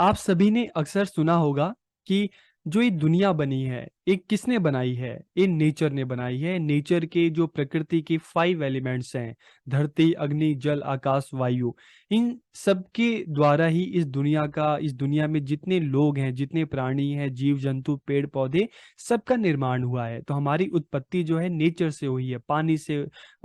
आप सभी ने अक्सर सुना होगा कि जो ये दुनिया बनी है, ये किसने बनाई है? ये नेचर ने बनाई है। नेचर के जो प्रकृति के 5 एलिमेंट्स हैं, धरती, अग्नि, जल, आकाश, वायु, इन सब के द्वारा ही इस दुनिया में जितने लोग हैं, जितने प्राणी हैं, जीव जंतु, पेड़ पौधे, सबका निर्माण हुआ है। तो हमारी उत्पत्ति जो है नेचर से हुई है, पानी से।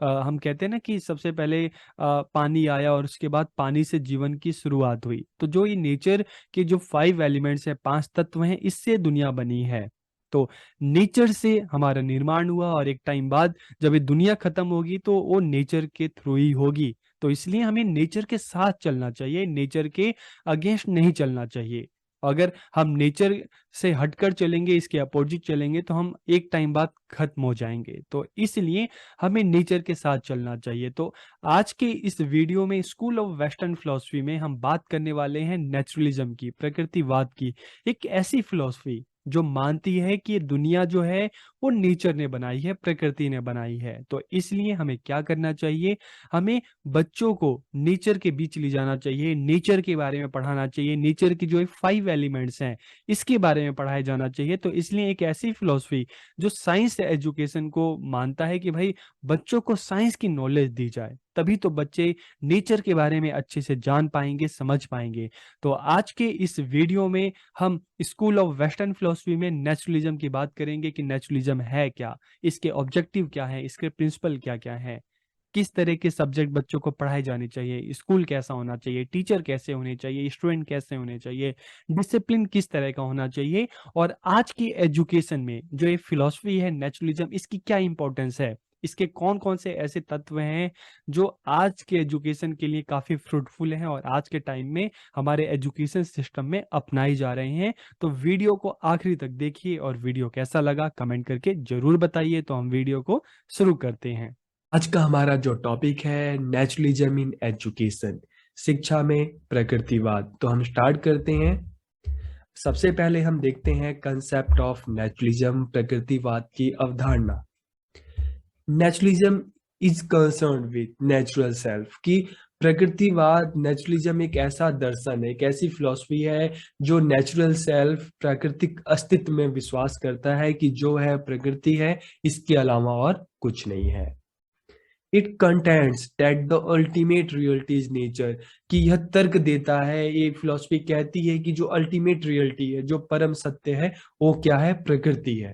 हम कहते हैं ना कि सबसे पहले पानी आया और उसके बाद पानी से जीवन की शुरुआत हुई। तो जो ये नेचर के जो 5 एलिमेंट्स हैं, 5 तत्व हैं, इससे दुनिया बनी है। तो नेचर से हमारा निर्माण हुआ और एक टाइम बाद जब ये दुनिया खत्म होगी तो वो नेचर के थ्रू ही होगी। तो इसलिए हमें नेचर के साथ चलना चाहिए, नेचर के अगेंस्ट नहीं चलना चाहिए। अगर हम नेचर से हटकर चलेंगे, इसके अपोजिट चलेंगे, तो हम एक टाइम बाद खत्म हो जाएंगे। तो इसलिए हमें नेचर के साथ चलना चाहिए। तो आज के इस वीडियो में स्कूल ऑफ वेस्टर्न फिलॉसफी में हम बात करने वाले हैं नेचुरलिज्म की, प्रकृतिवाद की। एक ऐसी फिलॉसफी जो मानती है कि ये दुनिया जो है वो नेचर ने बनाई है, प्रकृति ने बनाई है। तो इसलिए हमें क्या करना चाहिए? हमें बच्चों को नेचर के बीच ले जाना चाहिए, नेचर के बारे में पढ़ाना चाहिए, नेचर की जो 5 एलिमेंट्स हैं इसके बारे में पढ़ाया जाना चाहिए। तो इसलिए एक ऐसी फिलॉसफी जो साइंस एजुकेशन को मानता है कि भाई बच्चों को साइंस की नॉलेज दी जाए, तभी तो बच्चे नेचर के बारे में अच्छे से जान पाएंगे, समझ पाएंगे। तो आज के इस वीडियो में हम स्कूल ऑफ वेस्टर्न फिलोसफी में नेचुरलिज्म की बात करेंगे कि नेचुरलिज्म है क्या, इसके ऑब्जेक्टिव क्या है, इसके प्रिंसिपल क्या क्या है, किस तरह के सब्जेक्ट बच्चों को पढ़ाए जाने चाहिए, स्कूल कैसा होना चाहिए, टीचर कैसे होने चाहिए, स्टूडेंट कैसे होने चाहिए, डिसिप्लिन किस तरह का होना चाहिए, और आज की एजुकेशन में जो ये फिलॉसफी है नेचुरलिज्म, इसकी क्या इंपॉर्टेंस है, इसके कौन कौन से ऐसे तत्व हैं जो आज के एजुकेशन के लिए काफी फ्रूटफुल हैं और आज के टाइम में हमारे एजुकेशन सिस्टम में अपनाई जा रहे हैं। तो वीडियो को आखिरी तक देखिए और वीडियो कैसा लगा कमेंट करके जरूर बताइए। तो हम वीडियो को शुरू करते हैं। आज का हमारा जो टॉपिक है नेचुरलिज्म इन एजुकेशन, शिक्षा में प्रकृतिवाद। तो हम स्टार्ट करते हैं। सबसे पहले हम देखते हैं कंसेप्ट ऑफ नेचुरलिज्म, प्रकृतिवाद की अवधारणा। Naturalism is concern with natural self की प्रकृतिवाद। नेचुरलिज्म एक ऐसा दर्शन है, एक ऐसी फिलॉसफी है जो नेचुरल सेल्फ, प्राकृतिक अस्तित्व में विश्वास करता है कि जो है प्रकृति है, इसके अलावा और कुछ नहीं है। It contents that the ultimate reality is nature, कि यह तर्क देता है, ये फिलॉसफी कहती है कि जो अल्टीमेट रियलिटी है, जो परम सत्य है, वो क्या है? प्रकृति है।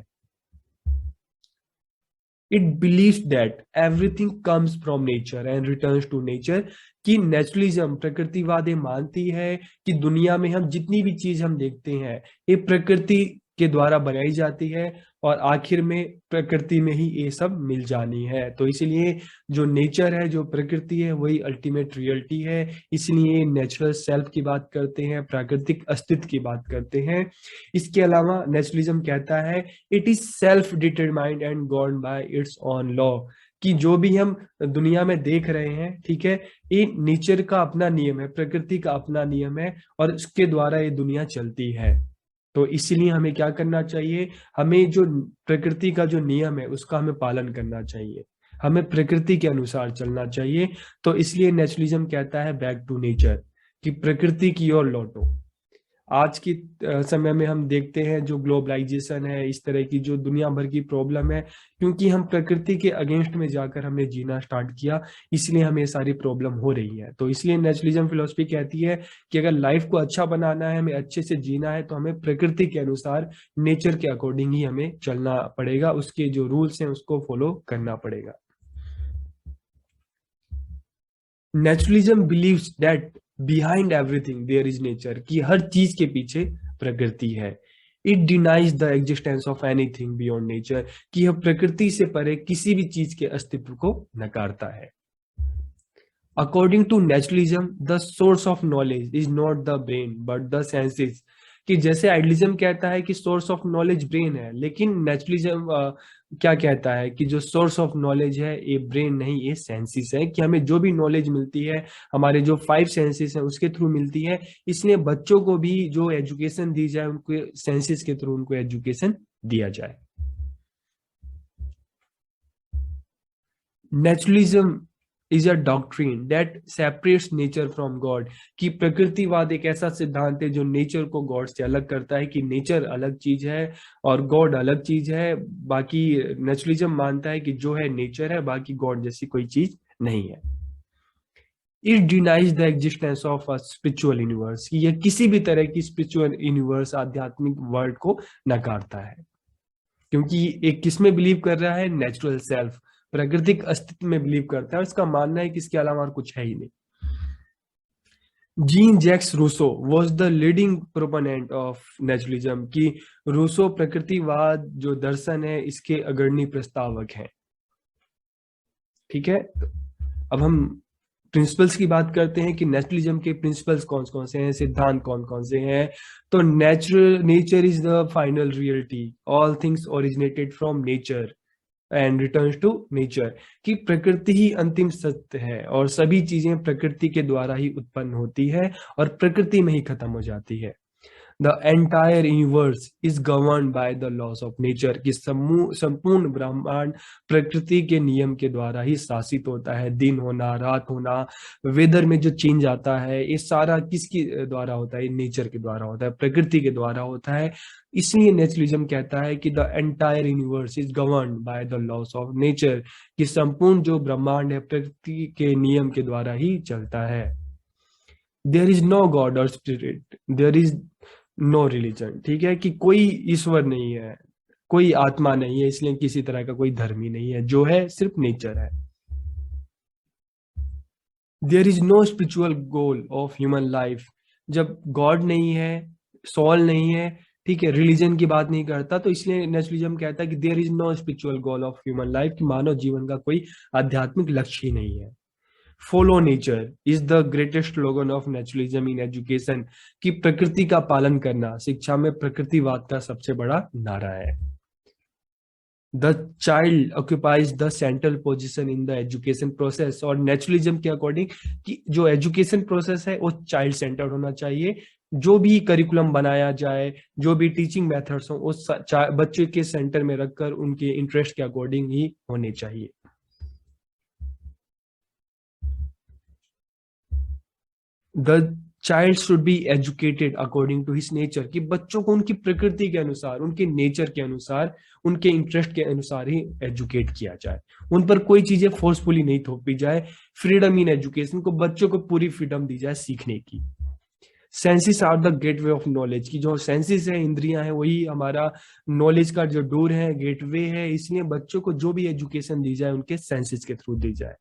It believes that everything comes from nature and returns to nature, कि नेचुरलिज्म, प्रकृतिवाद ये मानती है कि दुनिया में हम जितनी भी चीज हम देखते हैं ये प्रकृति के द्वारा बनाई जाती है और आखिर में प्रकृति में ही ये सब मिल जानी है। तो इसलिए जो नेचर है, जो प्रकृति है, वही अल्टीमेट रियलिटी है। इसलिए नेचुरल सेल्फ की बात करते हैं, प्राकृतिक अस्तित्व की बात करते हैं। इसके अलावा नेचुरलिज्म कहता है it is self determined and govern by its own law, कि जो भी हम दुनिया में देख रहे हैं, ठीक है, ये नेचर का अपना नियम है, प्रकृति का अपना नियम है और उसके द्वारा ये दुनिया चलती है। तो इसीलिए हमें क्या करना चाहिए? हमें जो प्रकृति का जो नियम है उसका हमें पालन करना चाहिए, हमें प्रकृति के अनुसार चलना चाहिए। तो इसलिए नेचुरलिज्म कहता है बैक टू नेचर, कि प्रकृति की ओर लौटो। आज की समय में हम देखते हैं जो ग्लोबलाइजेशन है, इस तरह की जो दुनिया भर की प्रॉब्लम है, क्योंकि हम प्रकृति के अगेंस्ट में जाकर हमने जीना स्टार्ट किया, इसलिए हमें सारी प्रॉब्लम हो रही है। तो इसलिए नेचुरलिज्म फिलोसफी कहती है कि अगर लाइफ को अच्छा बनाना है, हमें अच्छे से जीना है, तो हमें प्रकृति के अनुसार, नेचर के अकॉर्डिंग ही हमें चलना पड़ेगा, उसके जो रूल्स हैं उसको फॉलो करना पड़ेगा। Naturalism believes that behind everything there is nature, कि हर चीज के पीछे प्रकृति है। It denies the existence of anything beyond nature, कि यह प्रकृति से परे किसी भी चीज के अस्तित्व को नकारता है। According to naturalism the source of knowledge is not the brain but the senses, कि जैसे आइडियलिज्म कहता है कि सोर्स ऑफ नॉलेज ब्रेन है, लेकिन नेचुरलिज्म क्या कहता है कि जो सोर्स ऑफ नॉलेज है ये ब्रेन नहीं, ये सेंसेस है, कि हमें जो भी नॉलेज मिलती है हमारे जो 5 सेंसेस है उसके थ्रू मिलती है। इसलिए बच्चों को भी जो एजुकेशन दी जाए, उनको सेंसेस के थ्रू उनको एजुकेशन दिया जाए। Naturalism is a doctrine that separates nature from God, कि प्रकृतिवाद एक ऐसा सिद्धांत है जो नेचर को गॉड से अलग करता है, कि नेचर अलग चीज है और गॉड अलग चीज है। बाकी नेचुरलिज्म मानता है कि जो है नेचर है, बाकी गॉड जैसी कोई चीज नहीं है। It denies the existence of a spiritual universe, कि यह किसी भी तरह की स्पिरिचुअल यूनिवर्स, आध्यात्मिक वर्ल्ड को नकारता है, क्योंकि एक किस में बिलीव कर रहा है, नेचुरल सेल्फ, प्राकृतिक अस्तित्व में बिलीव करता है। उसका मानना है कि इसके अलावा और कुछ है ही नहीं। Jean Jacques Rousseau was the leading proponent of naturalism, कि रूसो प्रकृतिवाद जो दर्शन है इसके अग्रणी प्रस्तावक हैं। ठीक है, अब हम प्रिंसिपल्स की बात करते हैं कि नेचुरलिज्म के प्रिंसिपल्स कौन कौन से हैं, सिद्धांत कौन कौन से हैं। तो nature is the final reality, all things originated from nature and returns to nature, कि प्रकृति ही अंतिम सत्य है और सभी चीजें प्रकृति के द्वारा ही उत्पन्न होती है और प्रकृति में ही खत्म हो जाती है। The entire universe is governed by the loss of nature, कि संपूर्ण ब्रह्मांड प्रकृति के नियम के द्वारा ही शासित होता है। दिन होना, रात होना, वेदर में जो चेंज आता है, ये सारा किसके द्वारा होता है, नेचर के द्वारा होता है, प्रकृति के द्वारा होता है। इसलिए नेचुरलिज्म कहता है कि the entire universe is governed by the loss of nature, कि संपूर्ण जो ब्रह्मांड है प्रकृति के नियम के द्वारा ही चलता है। देयर इज नो गॉड और spirit, there is no religion, ठीक है, कि कोई ईश्वर नहीं है, कोई आत्मा नहीं है, इसलिए किसी तरह का कोई धर्म ही नहीं है, जो है सिर्फ नेचर है। There is no spiritual goal of human life, जब गॉड नहीं है, सोल नहीं है, ठीक है, रिलीजन की बात नहीं करता, तो इसलिए नेचुरलिज्म कहता है कि there is no spiritual goal of human life, कि मानव जीवन का कोई आध्यात्मिक लक्ष्य ही नहीं है। Follow nature is the greatest slogan of naturalism in education, कि प्रकृति का पालन करना शिक्षा में प्रकृतिवाद का सबसे बड़ा नारा है। The child occupies the central position in the education process, और नेचुरलिज्म के अकॉर्डिंग कि जो एजुकेशन प्रोसेस है वो चाइल्ड सेंटर्ड होना चाहिए। जो भी करिकुलम बनाया जाए, जो भी टीचिंग मेथड्स हो, उस बच्चे के सेंटर में रखकर उनके इंटरेस्ट के अकॉर्डिंग ही होने चाहिए। The child should be educated according to his nature, कि बच्चों को उनकी प्रकृति के अनुसार, उनके नेचर के अनुसार, उनके इंटरेस्ट के अनुसार ही एजुकेट किया जाए। उन पर कोई चीजें फोर्सफुली नहीं थोपी जाए। फ्रीडम इन एजुकेशन, को बच्चों को पूरी फ्रीडम दी जाए सीखने की। Senses are the gateway of knowledge, की जो सेंसेस है, इंद्रियां हैं, वही हमारा नॉलेज का जो डोर है, गेटवे है, इसलिए बच्चों को जो भी एजुकेशन दी जाए उनके सेंसेस के थ्रू दी जाए।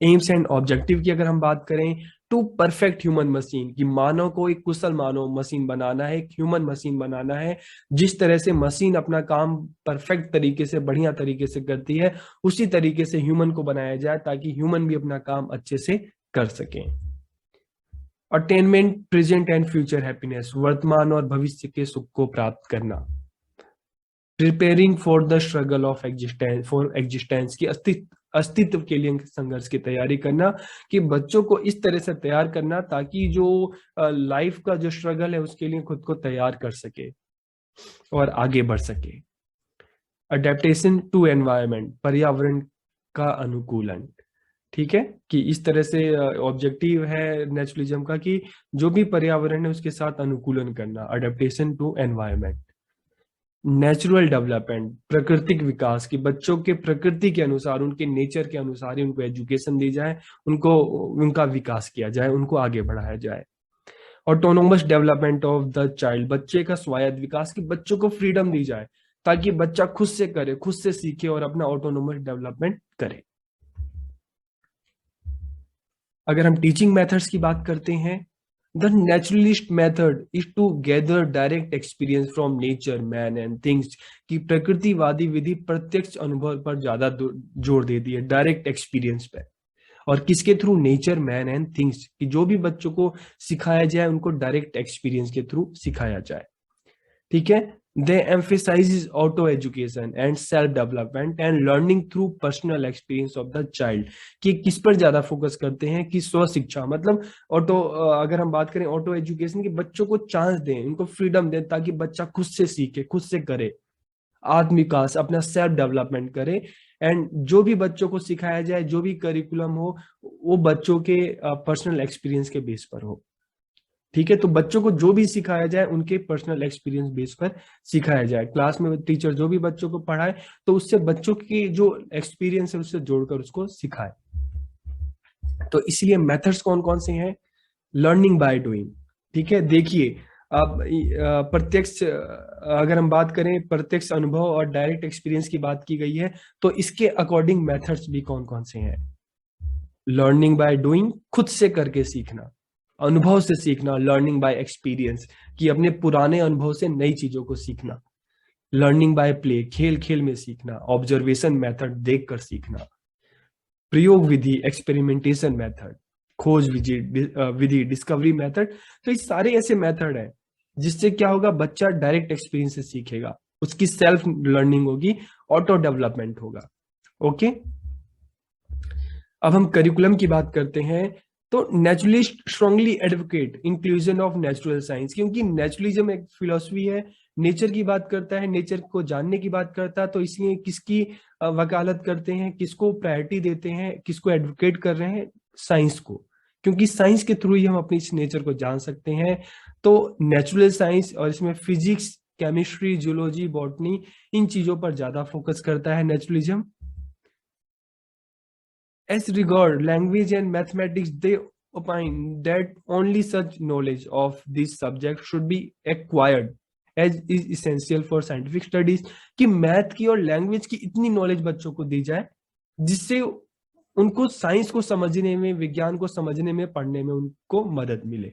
एम्स एंड ऑब्जेक्टिव की अगर हम बात करें, टू परफेक्ट ह्यूमन मशीन, कि मानव को एक कुशल मानव मशीन बनाना है, एक ह्यूमन मशीन बनाना है। जिस तरह से मशीन अपना काम परफेक्ट तरीके से, बढ़िया तरीके से करती है, उसी तरीके से ह्यूमन को बनाया जाए ताकि ह्यूमन भी अपना काम अच्छे से कर सके। Attainment present and future happiness, वर्तमान और भविष्य के सुख को प्राप्त करना। Preparing for the struggle of existence, for existence, की अस्तित्व के लिए संघर्ष की तैयारी करना, कि बच्चों को इस तरह से तैयार करना ताकि जो लाइफ का जो स्ट्रगल है उसके लिए खुद को तैयार कर सके और आगे बढ़ सके। अडेप्टेशन टू एनवायरनमेंट, पर्यावरण का अनुकूलन, ठीक है, कि इस तरह से ऑब्जेक्टिव है नेचुरलिज्म का कि जो भी पर्यावरण है उसके साथ अनुकूलन करना। Adaptation to environment. Natural development, प्राकृतिक विकास, की बच्चों के प्रकृति के अनुसार, उनके नेचर के अनुसार ही उनको एजुकेशन दी जाए, उनको उनका विकास किया जाए, उनको आगे बढ़ाया जाए। Autonomous development of the child, बच्चे का स्वायत्त विकास, की बच्चों को फ्रीडम दी जाए ताकि बच्चा खुद से करे, खुद से सीखे और अपना ऑटोनोमस डेवलपमेंट करे। अगर हम टीचिंग मेथड्स की बात करते हैं, the naturalist method is to gather direct experience from nature, man and things, की प्रकृतिवादी विधि प्रत्यक्ष अनुभव पर ज्यादा जोर देती है, डायरेक्ट एक्सपीरियंस पे। और किसके through? Nature, man and things, कि जो भी बच्चों को सिखाया जाए उनको डायरेक्ट एक्सपीरियंस के थ्रू सिखाया जाए। ठीक है, they emphasize auto education and self development and learning through personal experience of the child, कि किस पर ज्यादा फोकस करते हैं? कि स्व शिक्षा, मतलब ऑटो, अगर हम बात करें ऑटो एजुकेशन, की बच्चों को चांस दें, उनको फ्रीडम दें ताकि बच्चा खुद से सीखे, खुद से करे, आत्म विकास, अपना सेल्फ डेवलपमेंट करे, एंड जो भी बच्चों को सिखाया जाए, जो भी करिकुलम हो, वो बच्चों के पर्सनल एक्सपीरियंस के बेस पर हो। ठीक है, तो बच्चों को जो भी सिखाया जाए उनके पर्सनल एक्सपीरियंस बेस पर सिखाया जाए। क्लास में टीचर जो भी बच्चों को पढ़ाए तो उससे बच्चों की जो एक्सपीरियंस है उससे जोड़कर उसको सिखाए। तो इसलिए मेथड्स कौन कौन से हैं? Learning by doing. ठीक है, देखिए अब प्रत्यक्ष अगर हम बात करें, प्रत्यक्ष अनुभव और डायरेक्ट एक्सपीरियंस की बात की गई है, तो इसके अकॉर्डिंग मेथड्स भी कौन कौन से हैं? लर्निंग बाय डूइंग, खुद से करके सीखना, अनुभव से सीखना, लर्निंग बाय एक्सपीरियंस, कि अपने पुराने अनुभव से नई चीजों को सीखना। लर्निंग बाय प्ले, खेल खेल में सीखना, ऑब्जर्वेशन मेथड, देख कर सीखना। प्रयोग विधि, एक्सपेरिमेंटेशन मेथड, खोज विधि, डिस्कवरी मेथड। तो ये सारे ऐसे मेथड है जिससे क्या होगा, बच्चा डायरेक्ट एक्सपीरियंस से सीखेगा, उसकी सेल्फ लर्निंग होगी, ऑटो डेवलपमेंट होगा। ओके, अब हम करिकुलम की बात करते हैं। तो naturalist strongly advocate inclusion of natural science, क्योंकि नेचुरलिज्म एक फिलोसफी है, नेचर की बात करता है, नेचर को जानने की बात करता है, तो इसलिए किसकी वकालत करते हैं, किसको प्रायोरिटी देते हैं, किसको एडवोकेट कर रहे हैं? साइंस को, क्योंकि साइंस के थ्रू ही हम अपनी इस नेचर को जान सकते हैं। तो नेचुरल साइंस, और इसमें फिजिक्स, केमिस्ट्री, जूलॉजी, बॉटनी, इन चीजों पर ज्यादा फोकस करता है naturalism. As regard language and mathematics, they opine that only such knowledge of this subject should be acquired as is essential for scientific studies, कि math की और लैंग्वेज की इतनी नॉलेज बच्चों को दी जाए जिससे उनको साइंस को समझने में, विज्ञान को समझने में, पढ़ने में उनको मदद मिले।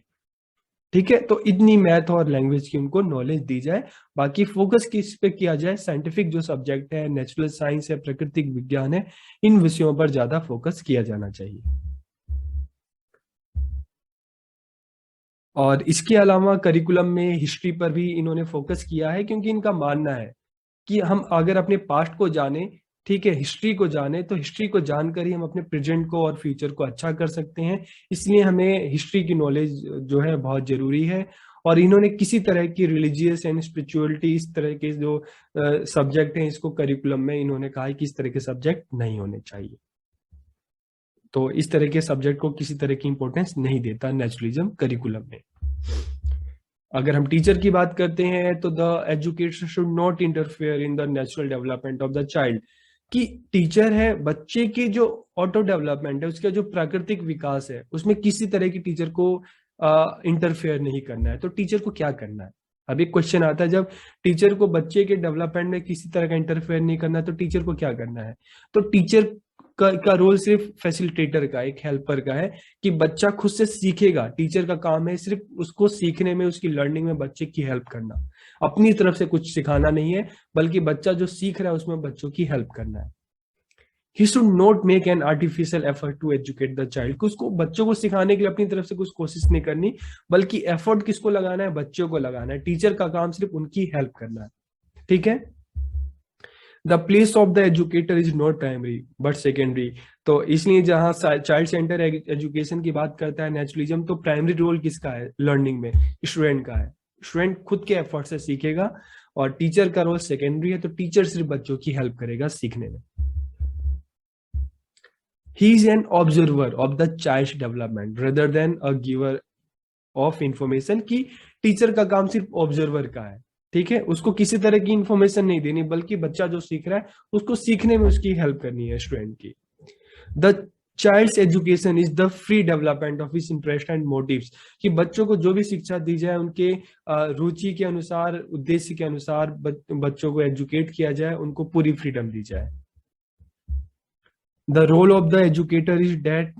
ठीक है, तो इतनी मैथ और लैंग्वेज की उनको नॉलेज दी जाए, बाकी फोकस किस पे किया जाए? साइंटिफिक जो सब्जेक्ट है, नेचुरल साइंस है, प्राकृतिक विज्ञान है, इन विषयों पर ज्यादा फोकस किया जाना चाहिए। और इसके अलावा करिकुलम में हिस्ट्री पर भी इन्होंने फोकस किया है, क्योंकि इनका मानना है कि हम अगर अपने पास्ट को जाने, ठीक है, हिस्ट्री को जाने, तो हिस्ट्री को जानकर ही हम अपने प्रेजेंट को और फ्यूचर को अच्छा कर सकते हैं। इसलिए हमें हिस्ट्री की नॉलेज जो है बहुत जरूरी है। और इन्होंने किसी तरह की रिलीजियस एंड स्पिरिचुअलिटी, इस तरह के जो सब्जेक्ट हैं, इसको करिकुलम में इन्होंने कहा है कि इस तरह के सब्जेक्ट नहीं होने चाहिए। तो इस तरह के सब्जेक्ट को किसी तरह की इंपॉर्टेंस नहीं देता नेचुरलिज्म करिकुलम में। अगर हम टीचर की बात करते हैं तो the educator should not interfere in the natural development of the child, कि टीचर है, बच्चे की जो ऑटो डेवलपमेंट है, उसका जो प्राकृतिक विकास है, उसमें किसी तरह की टीचर को इंटरफेयर नहीं करना है। तो टीचर को क्या करना है? अब एक क्वेश्चन आता है, जब टीचर को बच्चे के डेवलपमेंट में किसी तरह का इंटरफेयर नहीं करना है, तो टीचर को क्या करना है? तो टीचर का रोल सिर्फ फैसिलिटेटर का, एक हेल्पर का है, कि बच्चा खुद से सीखेगा। टीचर का काम है सिर्फ उसको सीखने में, उसकी लर्निंग में बच्चे की हेल्प करना, अपनी तरफ से कुछ सिखाना नहीं है, बल्कि बच्चा जो सीख रहा है उसमें बच्चों की हेल्प करना है। He should not make an artificial effort to educate the child, उसको बच्चों को सिखाने के लिए अपनी तरफ से कुछ कोशिश नहीं करनी, बल्कि एफर्ट किसको लगाना है? बच्चों को लगाना है। टीचर का काम सिर्फ उनकी हेल्प करना है। ठीक है, the place of the educator is not primary but secondary. तो इसलिए जहां चाइल्ड सेंटर एजुकेशन की बात करता है नेचुरलिज्म, तो प्राइमरी रोल किसका है लर्निंग में? स्टूडेंट का है। स्टूडेंट खुद के एफर्ट से सीखेगा, और टीचर का रोल सेकेंडरी है, तो टीचर सिर्फ बच्चों की हेल्प करेगा सीखने में। He is an observer of the child development rather than a giver of information, की टीचर का काम सिर्फ ऑब्जर्वर का है। ठीक है, उसको किसी तरह की इंफॉर्मेशन नहीं देनी, बल्कि बच्चा जो सीख रहा है उसको सीखने में उसकी हेल्प करनी है स्टूडेंट की। The child's education is the free development of his interest and motives, कि बच्चों को जो भी शिक्षा दी जाए उनके रुचि के अनुसार, उद्देश्य के अनुसार बच्चों को एजुकेट किया जाए, उनको पूरी फ्रीडम दी जाए। The role of the educator is that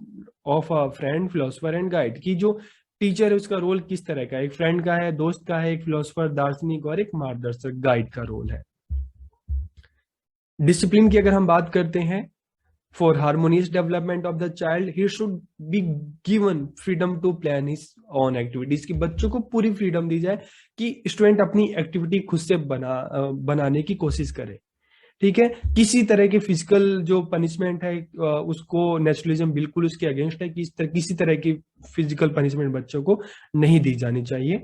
of a friend, philosopher and guide, की जो टीचर है उसका रोल किस तरह का है? एक फ्रेंड का है, दोस्त का है, एक फिलोसफर, दार्शनिक, और एक मार्गदर्शक, गाइड का रोल है। डिसिप्लिन की अगर हम बात करते हैं, for harmonious development of the child he should be given freedom to plan his own activities, की बच्चों को पूरी फ्रीडम दी जाए कि स्टूडेंट अपनी एक्टिविटी खुद से बनाने की कोशिश करे। ठीक है, किसी तरह के फिजिकल जो पनिशमेंट है उसको नेचुरलिज्म बिल्कुल उसके अगेंस्ट है, कि किसी तरह की फिजिकल पनिशमेंट बच्चों को नहीं दी जानी चाहिए।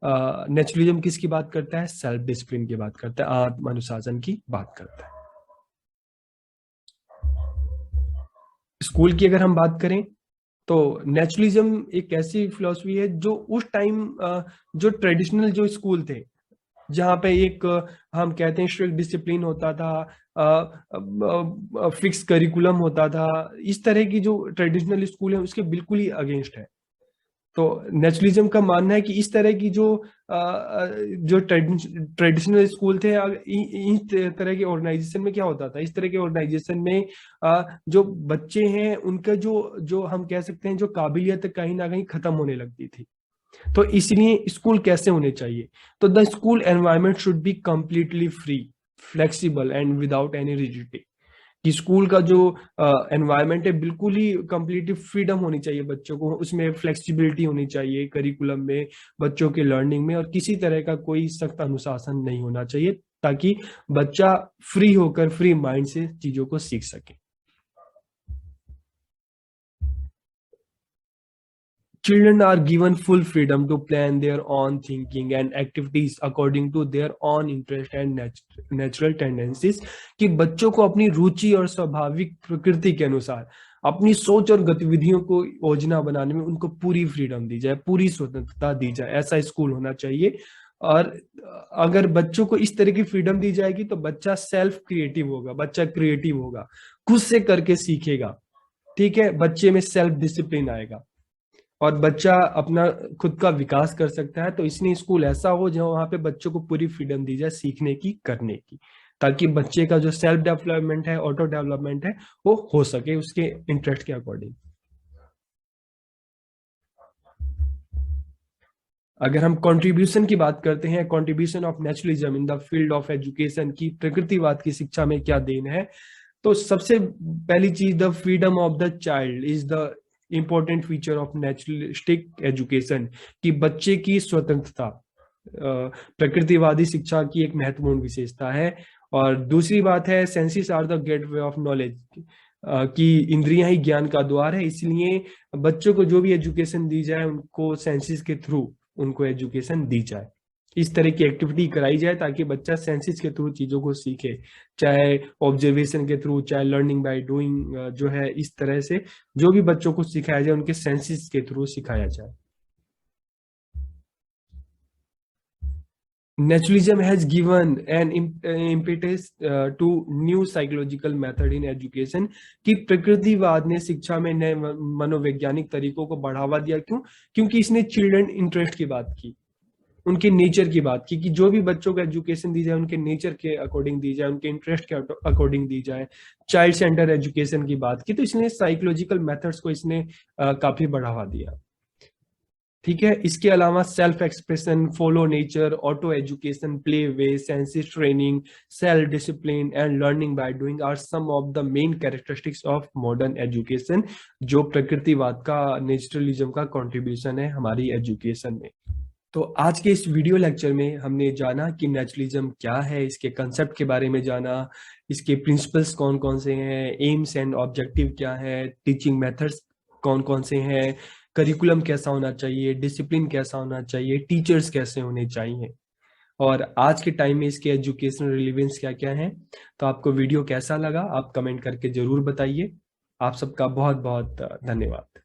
नेचुरलिज्म किसकी बात करता है? सेल्फ डिसिप्लिन की बात करता है, आत्म अनुशासन की बात करता है। स्कूल की अगर हम बात करें तो नेचुरलिज्म एक ऐसी फिलॉसफी है जो उस टाइम जो ट्रेडिशनल जो स्कूल थे, जहाँ पे एक हम कहते हैं स्ट्रिक्ट डिसिप्लिन होता था, फिक्स करिकुलम होता था, इस तरह की जो ट्रेडिशनल स्कूल है उसके बिल्कुल ही अगेंस्ट है। तो नेचुरलिज्म का मानना है कि इस तरह की जो ट्रेडिशनल स्कूल थे, इस तरह के ऑर्गेनाइजेशन में क्या होता था, इस तरह के ऑर्गेनाइजेशन में जो बच्चे हैं उनका जो जो हम कह सकते हैं जो काबिलियत कहीं ना कहीं खत्म होने लगती थी। तो इसलिए स्कूल कैसे होने चाहिए, तो the school environment should be completely free, flexible and without any rigidity. कि स्कूल का जो एनवायरनमेंट है बिल्कुल ही कंप्लीटली फ्रीडम होनी चाहिए बच्चों को, उसमें फ्लेक्सिबिलिटी होनी चाहिए करिकुलम में, बच्चों के लर्निंग में, और किसी तरह का कोई सख्त अनुशासन नहीं होना चाहिए, ताकि बच्चा फ्री होकर फ्री माइंड से चीजों को सीख सके। Children are given full freedom to plan their own thinking and activities according to their own interest and natural tendencies। कि बच्चों को अपनी रुचि और स्वाभाविक प्रकृति के अनुसार अपनी सोच और गतिविधियों को योजना बनाने में उनको पूरी फ्रीडम दी जाए, पूरी स्वतंत्रता दी जाए, ऐसा स्कूल होना चाहिए। और अगर बच्चों को इस तरह की फ्रीडम दी जाएगी तो बच्चा सेल्फ क्रिएटिव होगा, बच्चा क्रिएटिव होगा, खुद से करके सीखेगा। ठीक है, बच्चे में सेल्फ डिसिप्लिन आएगा और बच्चा अपना खुद का विकास कर सकता है। तो इसलिए स्कूल ऐसा हो जहाँ वहाँ पे बच्चों को पूरी फ्रीडम दी जाए सीखने की, करने की, ताकि बच्चे का जो सेल्फ डेवलपमेंट है, ऑटो डेवलपमेंट है, वो हो सके उसके इंटरेस्ट के अकॉर्डिंग। अगर हम कंट्रीब्यूशन की बात करते हैं, contribution of naturalism in the field of education, की प्रकृतिवाद की शिक्षा में क्या देन है, तो सबसे पहली चीज, the freedom of the child is the important feature of naturalistic education. कि बच्चे की स्वतंत्रता प्रकृतिवादी शिक्षा की एक महत्वपूर्ण विशेषता है। और दूसरी बात है, senses are the gateway of knowledge, कि इंद्रियां ही ज्ञान का द्वार है, इसलिए बच्चों को जो भी एजुकेशन दी जाए उनको सेंसेस के थ्रू उनको एजुकेशन दी जाए, इस तरह की एक्टिविटी कराई जाए ताकि बच्चा सेंसेस के थ्रू चीजों को सीखे, चाहे ऑब्जर्वेशन के थ्रू, चाहे लर्निंग बाय डूइंग, जो है इस तरह से जो भी बच्चों को सिखाया जाए उनके सेंसेस के थ्रू सिखाया जाए। Naturalism has given an impetus to new psychological method in education। कि प्रकृतिवाद ने शिक्षा में नए मनोवैज्ञानिक तरीकों को बढ़ावा दिया। क्यों? क्योंकि इसने चिल्ड्रन इंटरेस्ट की बात की, उनके नेचर की बात की, कि जो भी बच्चों को एजुकेशन दी जाए उनके नेचर के अकॉर्डिंग दी जाए, उनके इंटरेस्ट के अकॉर्डिंग दी जाए, चाइल्ड सेंटर एजुकेशन की बात की। तो इसने साइकोलॉजिकल मेथड्स को इसने काफी बढ़ावा दिया। ठीक है, इसके अलावा self expression, follow nature, auto education, play way, senses training, self discipline and learning by doing are some of the main characteristics of modern education, जो प्रकृतिवाद का, नेचुरलिज्म का कंट्रीब्यूशन है हमारी एजुकेशन में। तो आज के इस वीडियो लेक्चर में हमने जाना कि नेचुरलिज्म क्या है, इसके कंसेप्ट के बारे में जाना, इसके प्रिंसिपल्स कौन कौन से हैं, एम्स एंड ऑब्जेक्टिव क्या है, टीचिंग मेथड्स कौन कौन से हैं, करिकुलम कैसा होना चाहिए, डिसिप्लिन कैसा होना चाहिए, टीचर्स कैसे होने चाहिए, और आज के टाइम में इसके एजुकेशनल रिलेवेंस क्या क्या है। तो आपको वीडियो कैसा लगा आप कमेंट करके जरूर बताइए। आप सबका बहुत बहुत धन्यवाद।